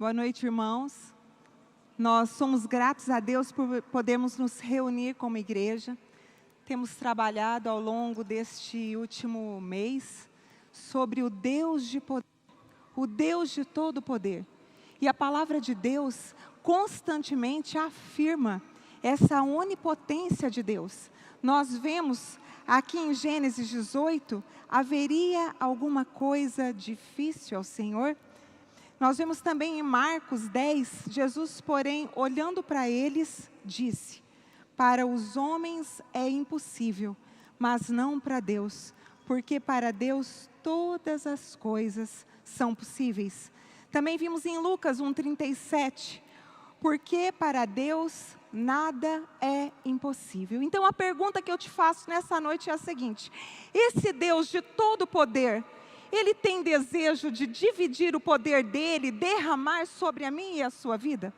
Boa noite, irmãos. Nós somos gratos a Deus por podermos nos reunir como igreja. Temos trabalhado ao longo deste último mês sobre o Deus de poder, o Deus de todo poder. E a palavra de Deus constantemente afirma essa onipotência de Deus. Nós vemos aqui em Gênesis 18, haveria alguma coisa difícil ao Senhor? Nós vemos também em Marcos 10, Jesus, porém, olhando para eles, disse: para os homens é impossível, mas não para Deus, porque para Deus todas as coisas são possíveis. Também vimos em Lucas 1,37, porque para Deus nada é impossível. Então a pergunta que eu te faço nessa noite é a seguinte: esse Deus de todo poder, Ele tem desejo de dividir o poder dEle, derramar sobre a minha e a sua vida?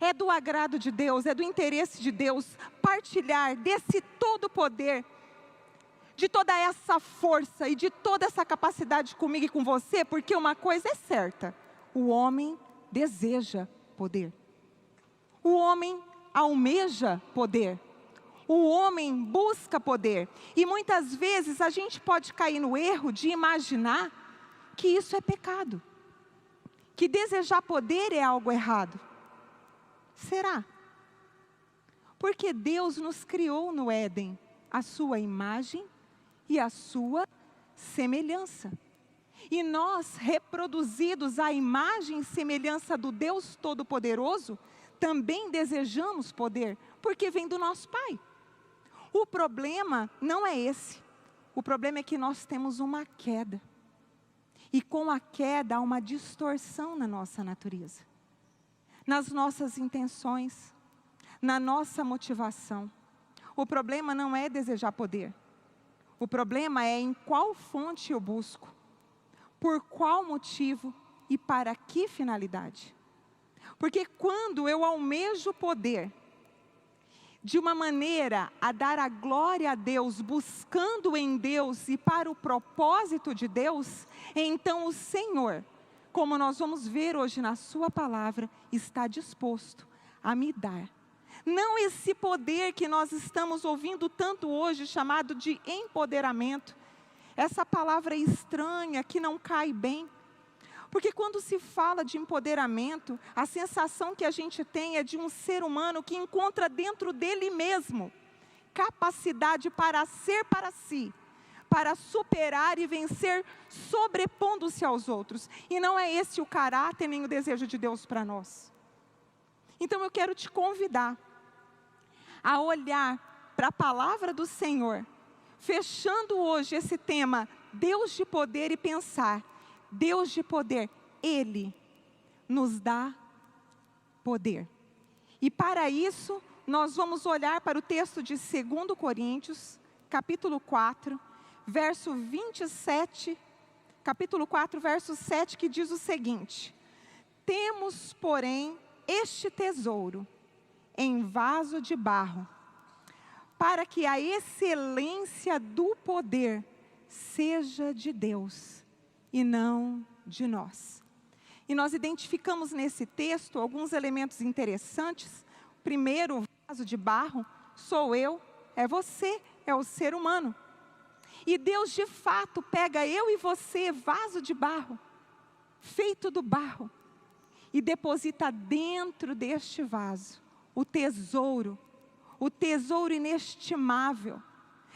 É do agrado de Deus, é do interesse de Deus partilhar desse todo poder, de toda essa força e de toda essa capacidade comigo e com você, porque uma coisa é certa: o homem deseja poder. O homem almeja poder. O homem busca poder. E muitas vezes a gente pode cair no erro de imaginar que isso é pecado, que desejar poder é algo errado. Será? Porque Deus nos criou no Éden, a sua imagem e a sua semelhança. E nós, reproduzidos à imagem e semelhança do Deus Todo-Poderoso, também desejamos poder, porque vem do nosso Pai. O problema não é esse. O problema é que nós temos uma queda. E com a queda há uma distorção na nossa natureza, nas nossas intenções, na nossa motivação. O problema não é desejar poder. O problema é em qual fonte eu busco, por qual motivo e para que finalidade. Porque quando eu almejo poder de uma maneira a dar a glória a Deus, buscando em Deus e para o propósito de Deus, então o Senhor, como nós vamos ver hoje na sua palavra, está disposto a me dar. Não esse poder que nós estamos ouvindo tanto hoje, chamado de empoderamento. Essa palavra estranha, que não cai bem. Porque quando se fala de empoderamento, a sensação que a gente tem é de um ser humano que encontra dentro dele mesmo capacidade para ser para si, para superar e vencer, sobrepondo-se aos outros. E não é esse o caráter nem o desejo de Deus para nós. Então eu quero te convidar a olhar para a palavra do Senhor, fechando hoje esse tema, Deus de poder, e pensar: Deus de poder, Ele nos dá poder. E para isso, nós vamos olhar para o texto de 2 Coríntios, capítulo 4, verso 27, capítulo 4, verso 7, que diz o seguinte: temos, porém, este tesouro em vaso de barro, para que a excelência do poder seja de Deus e não de nós. E nós identificamos nesse texto alguns elementos interessantes. Primeiro, o vaso de barro sou eu, é você, é o ser humano. E Deus de fato pega eu e você, vaso de barro, feito do barro, e deposita dentro deste vaso o tesouro inestimável,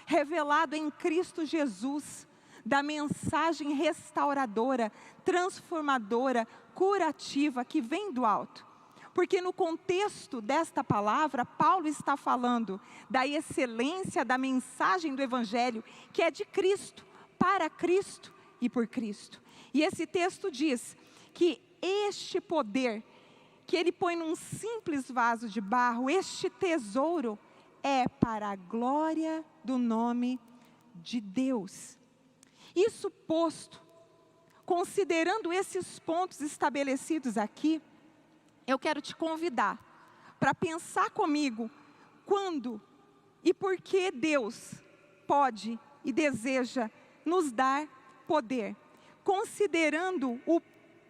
revelado em Cristo Jesus, da mensagem restauradora, transformadora, curativa, que vem do alto. Porque no contexto desta palavra, Paulo está falando da excelência da mensagem do Evangelho, que é de Cristo, para Cristo e por Cristo. E esse texto diz que este poder, que Ele põe num simples vaso de barro, este tesouro, é para a glória do nome de Deus. Isso posto, considerando esses pontos estabelecidos aqui, eu quero te convidar para pensar comigo quando e por que Deus pode e deseja nos dar poder, considerando o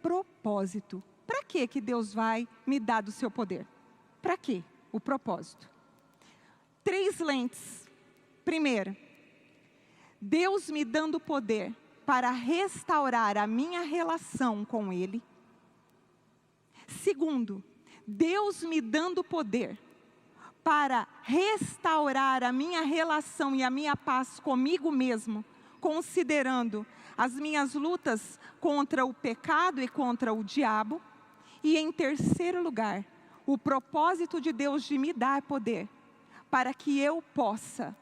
propósito. Para que Deus vai me dar do seu poder? Para quê? O propósito. 3 lentes. Primeira, Deus me dando poder para restaurar a minha relação com Ele. Segundo, Deus me dando poder para restaurar a minha relação e a minha paz comigo mesmo, considerando as minhas lutas contra o pecado e contra o diabo. E em terceiro lugar, o propósito de Deus de me dar poder, para que eu possa,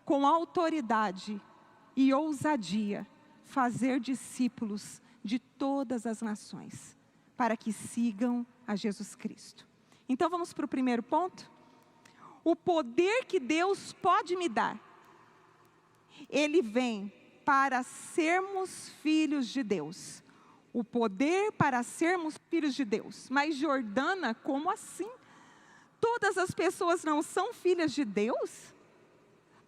com autoridade e ousadia, fazer discípulos de todas as nações, para que sigam a Jesus Cristo. Então vamos para o primeiro ponto. O poder que Deus pode me dar, ele vem para sermos filhos de Deus. O poder para sermos filhos de Deus. Mas Jordana, como assim? Todas as pessoas não são filhas de Deus?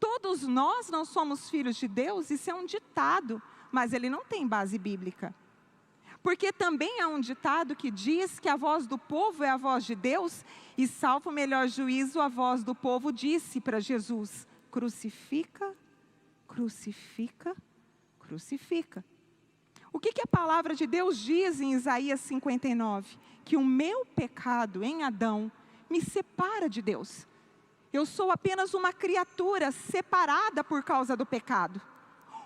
Todos nós não somos filhos de Deus? Isso é um ditado, mas ele não tem base bíblica. Porque também há um ditado que diz que a voz do povo é a voz de Deus, e salvo o melhor juízo, a voz do povo disse para Jesus: crucifica, crucifica, crucifica. O que a palavra de Deus diz em Isaías 59? Que o meu pecado em Adão me separa de Deus. Eu sou apenas uma criatura separada por causa do pecado.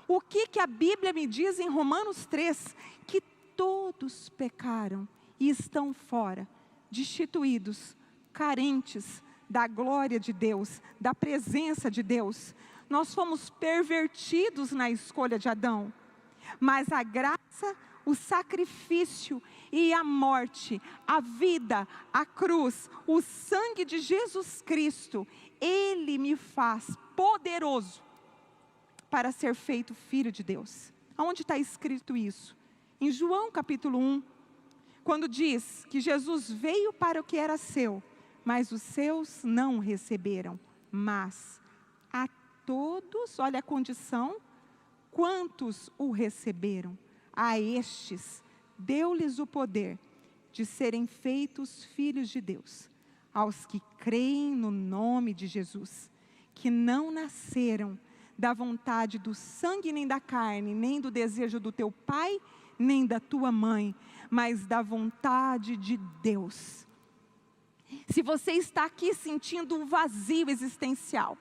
O que a Bíblia me diz em Romanos 3? Que todos pecaram e estão fora, destituídos, carentes da glória de Deus, da presença de Deus. Nós fomos pervertidos na escolha de Adão. Mas a graça, o sacrifício e a morte, a vida, a cruz, o sangue de Jesus Cristo, ele me faz poderoso para ser feito filho de Deus. Aonde está escrito isso? Em João capítulo 1, quando diz que Jesus veio para o que era seu, mas os seus não receberam. Mas a todos, olha a condição, quantos o receberam, a estes deu-lhes o poder de serem feitos filhos de Deus, aos que creem no nome de Jesus, que não nasceram da vontade do sangue nem da carne, nem do desejo do teu pai, nem da tua mãe, mas da vontade de Deus. Se você está aqui sentindo um vazio existencial,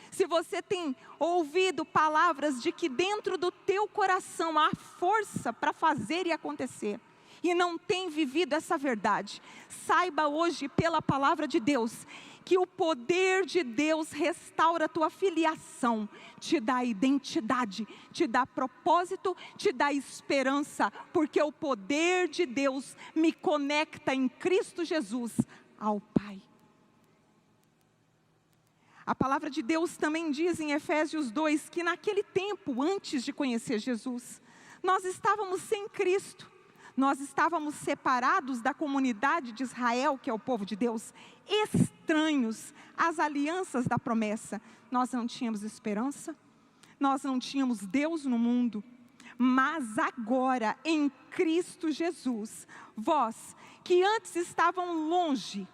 se você tem ouvido palavras de que dentro do teu coração há força para fazer e acontecer, e não tem vivido essa verdade, saiba hoje pela palavra de Deus, que o poder de Deus restaura a tua filiação, te dá identidade, te dá propósito, te dá esperança, porque o poder de Deus me conecta em Cristo Jesus ao Pai. A palavra de Deus também diz em Efésios 2, que naquele tempo, antes de conhecer Jesus, nós estávamos sem Cristo, nós estávamos separados da comunidade de Israel, que é o povo de Deus, estranhos às alianças da promessa. Nós não tínhamos esperança, nós não tínhamos Deus no mundo, mas agora em Cristo Jesus, vós que antes estavam longe,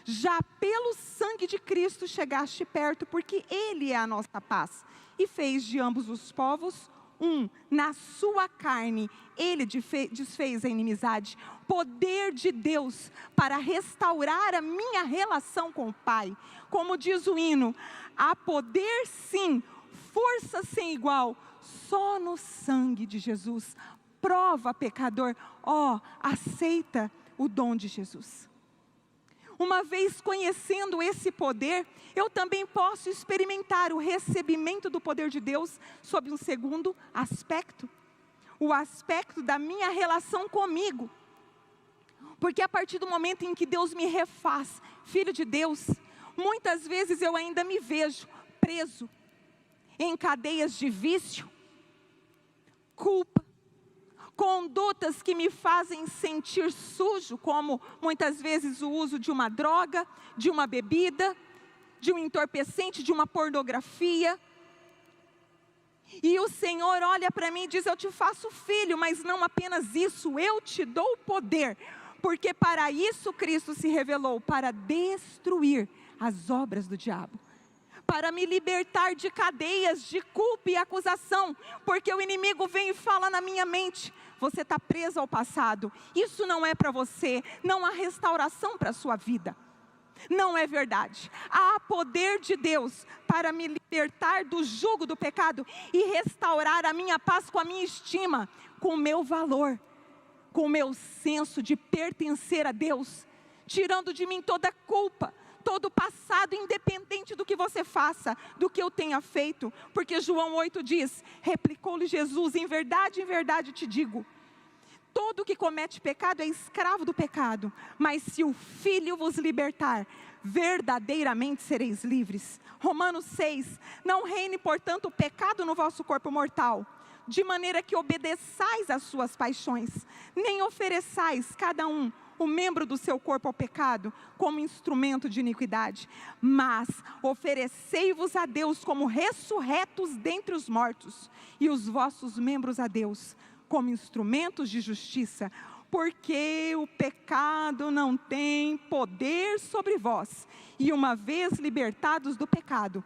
já pelo sangue de Cristo chegaste perto, porque Ele é a nossa paz, e fez de ambos os povos um, na sua carne, Ele desfez a inimizade. Poder de Deus para restaurar a minha relação com o Pai. Como diz o hino, há poder sim, força sem igual, só no sangue de Jesus. Prova, pecador, aceita o dom de Jesus. Uma vez conhecendo esse poder, eu também posso experimentar o recebimento do poder de Deus sob um segundo aspecto. O aspecto da minha relação comigo. Porque a partir do momento em que Deus me refaz filho de Deus, muitas vezes eu ainda me vejo preso em cadeias de vício, culpa, condutas que me fazem sentir sujo, como muitas vezes o uso de uma droga, de uma bebida, de um entorpecente, de uma pornografia. E o Senhor olha para mim e diz: eu te faço filho, mas não apenas isso, eu te dou o poder. Porque para isso Cristo se revelou, para destruir as obras do diabo. Para me libertar de cadeias de culpa e acusação. Porque o inimigo vem e fala na minha mente: você está preso ao passado, isso não é para você, não há restauração para a sua vida. Não é verdade. Há poder de Deus para me libertar do jugo do pecado e restaurar a minha paz com a minha estima, com o meu valor, com o meu senso de pertencer a Deus, tirando de mim toda culpa, todo o passado, independente do que você faça, do que eu tenha feito. Porque João 8 diz, replicou-lhe Jesus: em verdade te digo, todo que comete pecado é escravo do pecado, mas se o Filho vos libertar, verdadeiramente sereis livres. Romanos 6, não reine portanto o pecado no vosso corpo mortal, de maneira que obedeçais às suas paixões, nem ofereçais cada um o membro do seu corpo ao pecado, como instrumento de iniquidade, mas oferecei-vos a Deus como ressurretos dentre os mortos, e os vossos membros a Deus, como instrumentos de justiça, porque o pecado não tem poder sobre vós, e uma vez libertados do pecado,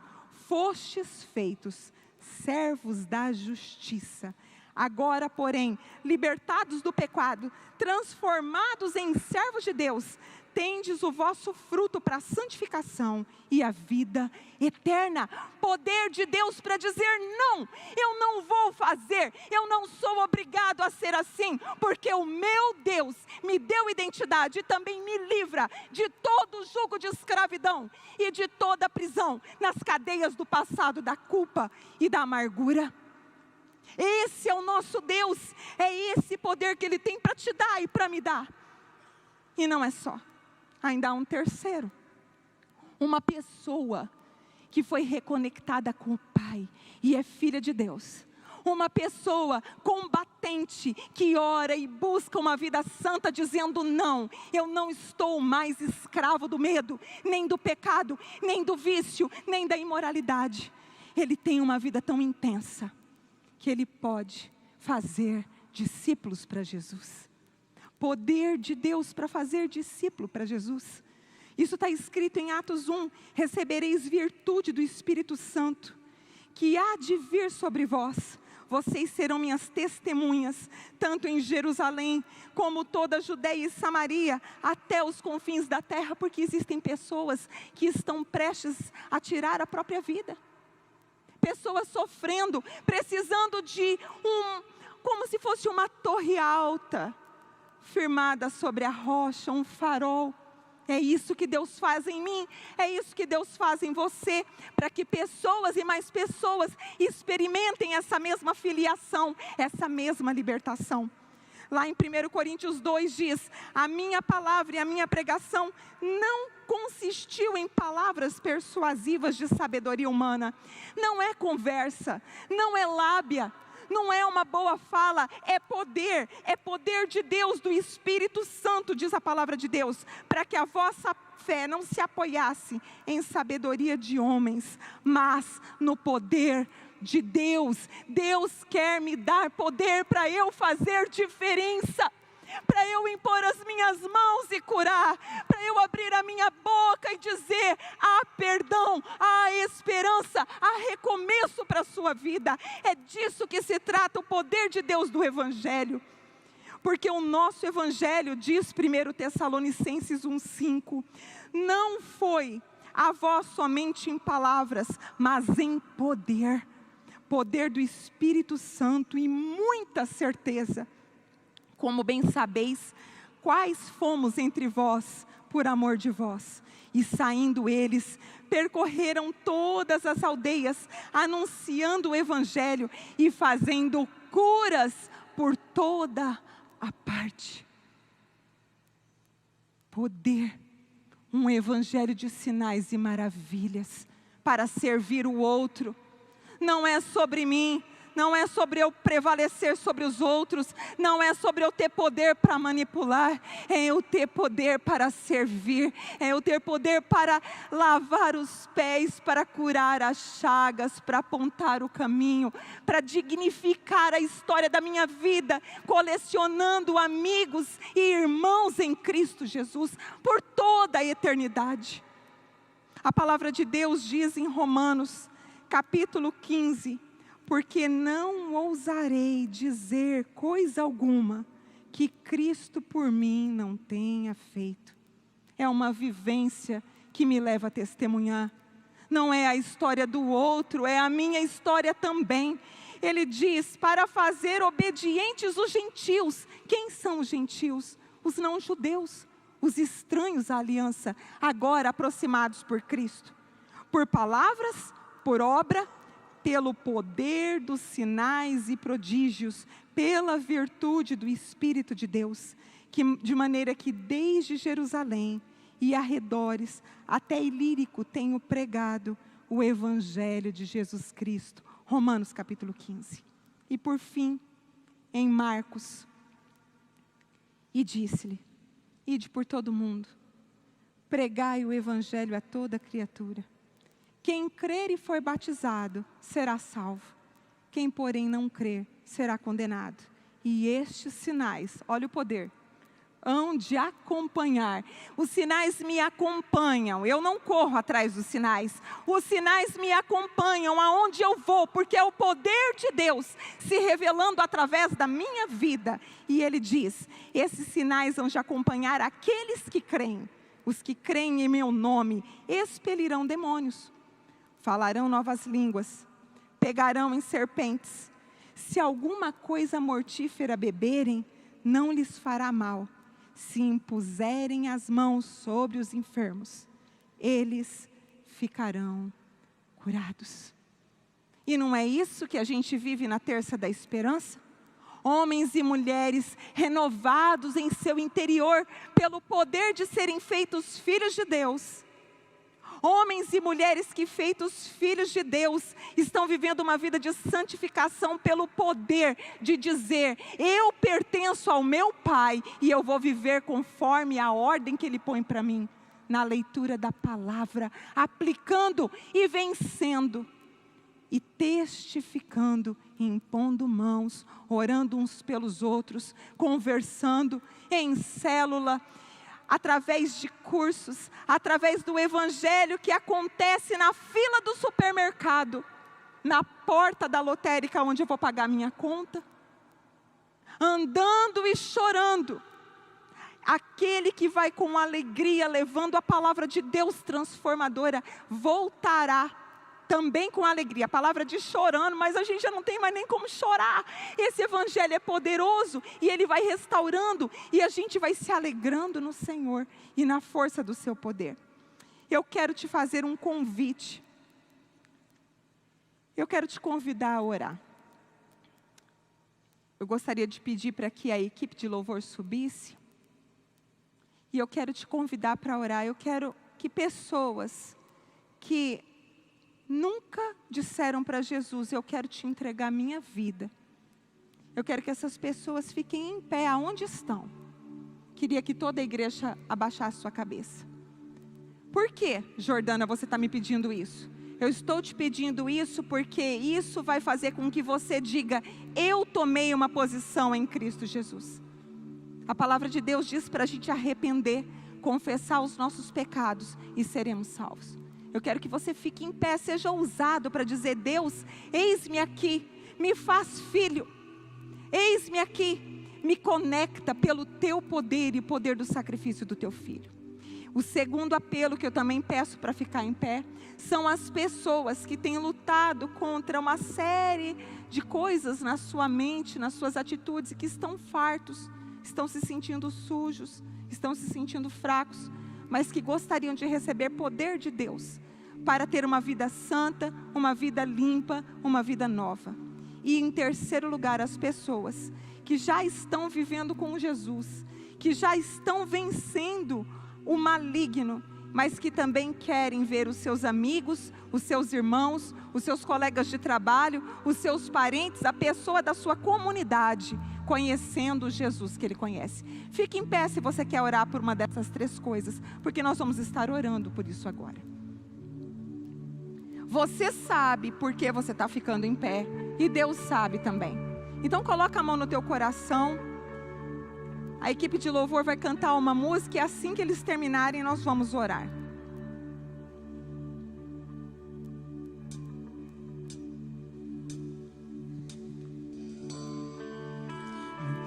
fostes feitos servos da justiça. Agora, porém, libertados do pecado, transformados em servos de Deus, tendes o vosso fruto para a santificação e a vida eterna. Poder de Deus para dizer: não, eu não vou fazer, eu não sou obrigado a ser assim, porque o meu Deus me deu identidade e também me livra de todo jugo de escravidão e de toda prisão nas cadeias do passado, da culpa e da amargura. Esse é o nosso Deus, é esse poder que Ele tem para te dar e para me dar. E não é só, ainda há um terceiro, uma pessoa que foi reconectada com o Pai e é filha de Deus. Uma pessoa combatente que ora e busca uma vida santa, dizendo: não, eu não estou mais escravo do medo, nem do pecado, nem do vício, nem da imoralidade. Ele tem uma vida tão intensa que ele pode fazer discípulos para Jesus. Poder de Deus para fazer discípulo para Jesus. Isso está escrito em Atos 1, recebereis virtude do Espírito Santo, que há de vir sobre vós. Vocês serão minhas testemunhas, tanto em Jerusalém, como toda a Judeia e Samaria, até os confins da terra, porque existem pessoas que estão prestes a tirar a própria vida. Pessoas sofrendo, precisando de como se fosse uma torre alta, firmada sobre a rocha, um farol. É isso que Deus faz em mim, é isso que Deus faz em você, para que pessoas e mais pessoas experimentem essa mesma filiação, essa mesma libertação. Lá em 1 Coríntios 2 diz: a minha palavra e a minha pregação não consistiu em palavras persuasivas de sabedoria humana. Não é conversa, não é lábia, não é uma boa fala, é poder de Deus, do Espírito Santo, diz a palavra de Deus, para que a vossa fé não se apoiasse em sabedoria de homens, mas no poder de Deus. Deus quer me dar poder para eu fazer diferença, para eu impor as minhas mãos e curar, para eu abrir a minha boca e dizer: há perdão, há esperança, há recomeço para a sua vida. É disso que se trata o poder de Deus do Evangelho. Porque o nosso Evangelho, diz 1 Tessalonicenses 1,5, não foi a vós somente em palavras, mas em poder. Poder do Espírito Santo e muita certeza. Como bem sabeis, quais fomos entre vós por amor de vós. E saindo eles, percorreram todas as aldeias, anunciando o Evangelho e fazendo curas por toda a parte. Poder, um Evangelho de sinais e maravilhas, para servir o outro. Não é sobre mim, não é sobre eu prevalecer sobre os outros, não é sobre eu ter poder para manipular, é eu ter poder para servir, é eu ter poder para lavar os pés, para curar as chagas, para apontar o caminho, para dignificar a história da minha vida, colecionando amigos e irmãos em Cristo Jesus, por toda a eternidade. A palavra de Deus diz em Romanos, capítulo 15, porque não ousarei dizer coisa alguma que Cristo por mim não tenha feito. É uma vivência que me leva a testemunhar. Não é a história do outro, é a minha história também. Ele diz, para fazer obedientes os gentios. Quem são os gentios? Os não-judeus, os estranhos à aliança, agora aproximados por Cristo. Por palavras, por obra, pelo poder dos sinais e prodígios, pela virtude do Espírito de Deus, de maneira que desde Jerusalém e arredores, até Ilírico tenho pregado o Evangelho de Jesus Cristo. Romanos capítulo 15. E por fim, em Marcos, e disse-lhe, ide por todo o mundo, pregai o Evangelho a toda criatura. Quem crer e for batizado será salvo. Quem, porém, não crer será condenado. E estes sinais, olha o poder, hão de acompanhar. Os sinais me acompanham, eu não corro atrás dos sinais. Os sinais me acompanham aonde eu vou, porque é o poder de Deus se revelando através da minha vida. E ele diz, esses sinais hão de acompanhar aqueles que creem. Os que creem em meu nome expelirão demônios, falarão novas línguas, pegarão em serpentes. Se alguma coisa mortífera beberem, não lhes fará mal. Se impuserem as mãos sobre os enfermos, eles ficarão curados. E não é isso que a gente vive na Terça da Esperança? Homens e mulheres renovados em seu interior, pelo poder de serem feitos filhos de Deus. Homens e mulheres que, feitos filhos de Deus, estão vivendo uma vida de santificação pelo poder de dizer, eu pertenço ao meu Pai e eu vou viver conforme a ordem que Ele põe para mim. Na leitura da palavra, aplicando e vencendo, e testificando, impondo mãos, orando uns pelos outros, conversando em célula, através de cursos, através do Evangelho que acontece na fila do supermercado, na porta da lotérica onde eu vou pagar minha conta, andando e chorando. Aquele que vai com alegria, levando a palavra de Deus transformadora, voltará também com alegria. A palavra diz chorando, mas a gente já não tem mais nem como chorar. Esse Evangelho é poderoso e ele vai restaurando e a gente vai se alegrando no Senhor e na força do seu poder. Eu quero te fazer um convite. Eu quero te convidar a orar. Eu gostaria de pedir para que a equipe de louvor subisse. E eu quero te convidar para orar. Eu quero que pessoas que nunca disseram para Jesus, eu quero te entregar a minha vida. Eu quero que essas pessoas fiquem em pé aonde estão. Queria que toda a igreja abaixasse sua cabeça. Por que, Jordana, você está me pedindo isso? Eu estou te pedindo isso porque isso vai fazer com que você diga, eu tomei uma posição em Cristo Jesus. A palavra de Deus diz para a gente arrepender, confessar os nossos pecados e seremos salvos. Eu quero que você fique em pé, seja ousado para dizer, Deus, eis-me aqui, me faz filho, eis-me aqui, me conecta pelo teu poder e o poder do sacrifício do teu filho. O segundo apelo que eu também peço para ficar em pé, são as pessoas que têm lutado contra uma série de coisas na sua mente, nas suas atitudes, e que estão fartos, estão se sentindo sujos, estão se sentindo fracos, mas que gostariam de receber poder de Deus, para ter uma vida santa, uma vida limpa, uma vida nova. E em terceiro lugar, as pessoas que já estão vivendo com Jesus, que já estão vencendo o maligno, mas que também querem ver os seus amigos, os seus irmãos, os seus colegas de trabalho, os seus parentes, a pessoa da sua comunidade, conhecendo o Jesus que ele conhece. Fique em pé se você quer orar por uma dessas 3 coisas, porque nós vamos estar orando por isso agora. Você sabe por que você está ficando em pé, e Deus sabe também. Então coloca a mão no teu coração. A equipe de louvor vai cantar uma música e assim que eles terminarem nós vamos orar.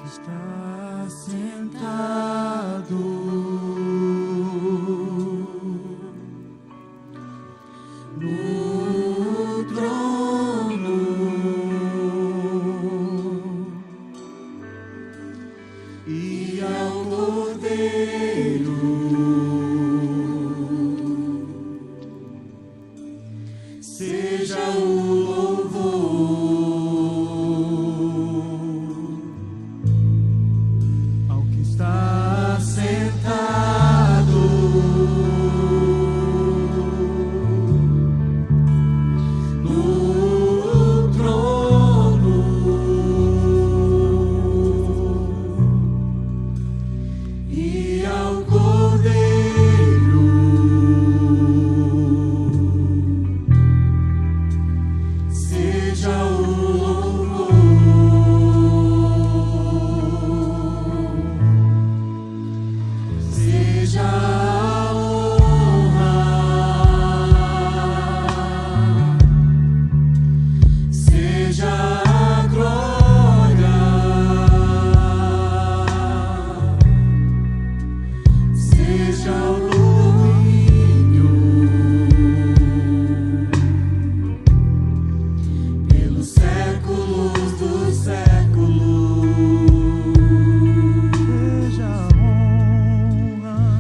Está sentado no trono e ao Cordeiro seja o louvor. Está sentado no trono e ao Cordeiro seja o louvor. Seja a honra, seja a glória, seja o domínio pelos séculos dos séculos.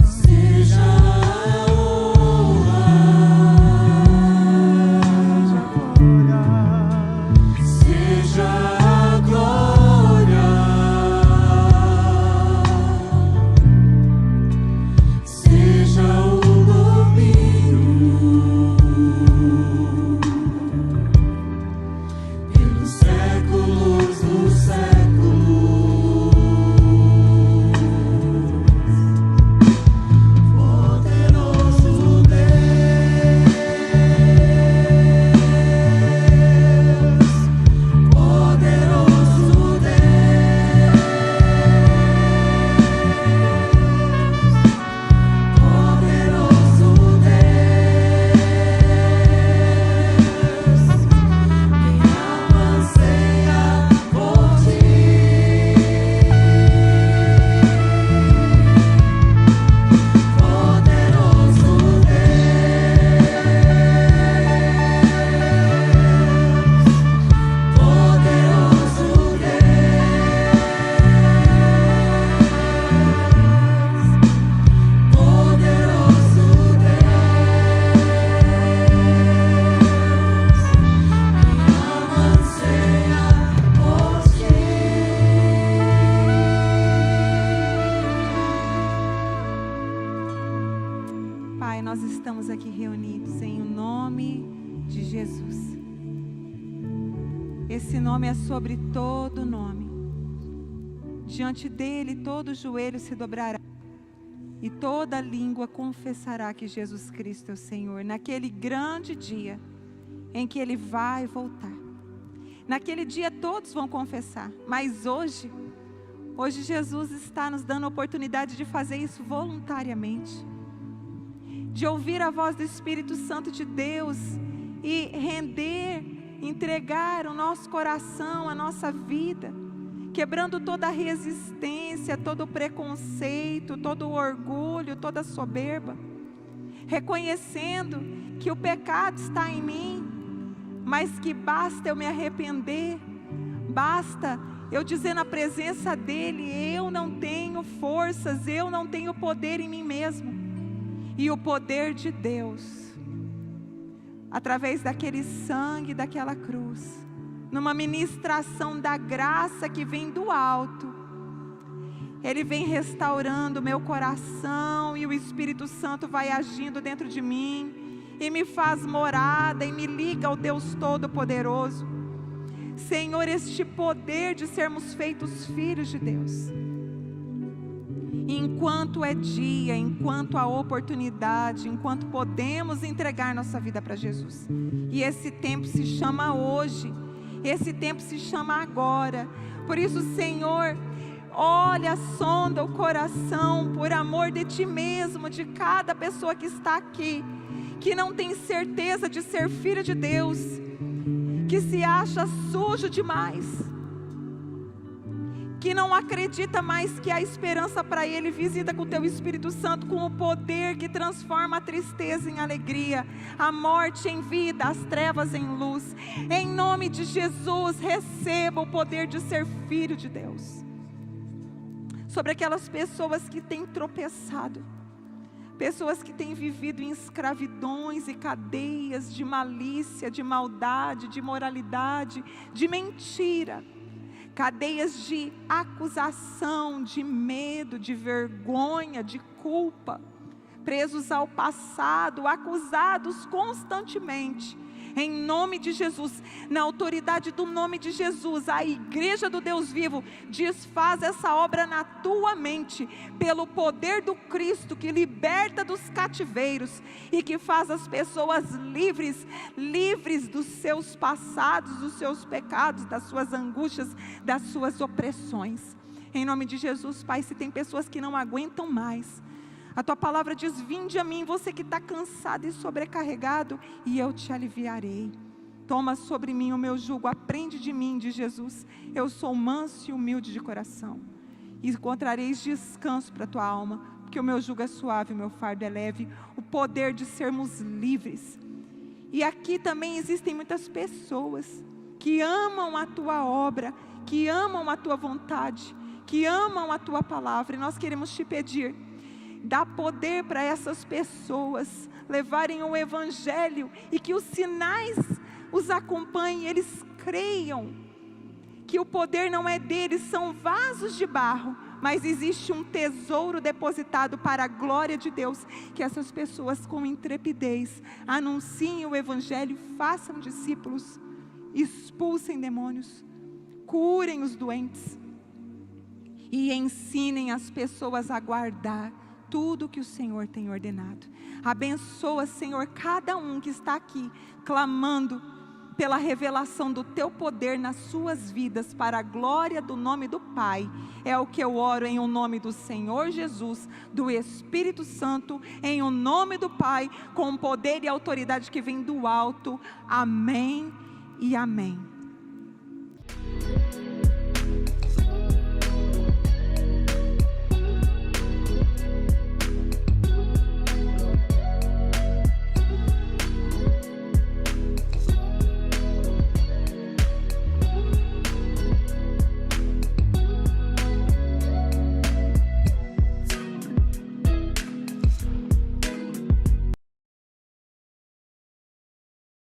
Seja a honra, seja a glória, seja o domínio pelos séculos dos séculos. Poderoso Deus, poderoso Deus, poderoso Deus, minha alma anseia por ti. Poderoso Deus, poderoso Deus, poderoso Deus, minha alma anseia por ti. Pai, nós estamos aqui reunidos em o nome de Jesus. Esse nome é sobre todo nome. Diante dele todo joelho se dobrará e toda língua confessará que Jesus Cristo é o Senhor. Naquele grande dia em que ele vai voltar. Naquele dia todos vão confessar. Mas hoje Jesus está nos dando a oportunidade de fazer isso voluntariamente. De ouvir a voz do Espírito Santo de Deus e render, entregar o nosso coração, a nossa vida, quebrando toda a resistência, todo o preconceito, todo o orgulho, toda a soberba, reconhecendo que o pecado está em mim, mas que basta eu me arrepender, basta eu dizer na presença dEle, eu não tenho forças, eu não tenho poder em mim mesmo. E o poder de Deus, através daquele sangue, daquela cruz, numa ministração da graça que vem do alto, Ele vem restaurando o meu coração e o Espírito Santo vai agindo dentro de mim e me faz morada e me liga ao Deus Todo-Poderoso. Senhor, este poder de sermos feitos filhos de Deus. Enquanto é dia, enquanto há oportunidade, enquanto podemos entregar nossa vida para Jesus. E esse tempo se chama hoje, esse tempo se chama agora. Por isso, Senhor, olha, sonda o coração por amor de Ti mesmo, de cada pessoa que está aqui, que não tem certeza de ser filho de Deus, que se acha sujo demais, que não acredita mais que há esperança para ele. Visita com o Teu Espírito Santo, com o poder que transforma a tristeza em alegria, a morte em vida, as trevas em luz. Em nome de Jesus, receba o poder de ser filho de Deus. Sobre aquelas pessoas que têm tropeçado, pessoas que têm vivido em escravidões e cadeias de malícia, de maldade, de imoralidade, de mentira, cadeias de acusação, de medo, de vergonha, de culpa, presos ao passado, acusados constantemente. Em nome de Jesus, na autoridade do nome de Jesus, a igreja do Deus vivo desfaz essa obra na tua mente, pelo poder do Cristo que liberta dos cativeiros e que faz as pessoas livres, livres dos seus passados, dos seus pecados, das suas angústias, das suas opressões. Em nome de Jesus, Pai, se tem pessoas que não aguentam mais, a Tua palavra diz: vinde a mim, você que está cansado e sobrecarregado, e eu te aliviarei. Toma sobre mim o meu jugo, aprende de mim, de Jesus. Eu sou manso e humilde de coração, e encontrareis descanso para a tua alma, porque o meu jugo é suave, o meu fardo é leve. O poder de sermos livres. E aqui também existem muitas pessoas que amam a Tua obra, que amam a Tua vontade, que amam a Tua palavra, e nós queremos Te pedir: dá poder para essas pessoas levarem o Evangelho e que os sinais os acompanhem, eles creiam que o poder não é deles, são vasos de barro, mas existe um tesouro depositado para a glória de Deus, que essas pessoas com intrepidez anunciem o Evangelho, façam discípulos, expulsem demônios, curem os doentes e ensinem as pessoas a guardar tudo que o Senhor tem ordenado. Abençoa, Senhor, cada um que está aqui clamando pela revelação do Teu poder nas suas vidas, para a glória do nome do Pai. É o que eu oro em o nome do Senhor Jesus, do Espírito Santo, em o nome do Pai, com poder e autoridade que vem do alto. Amém e amém.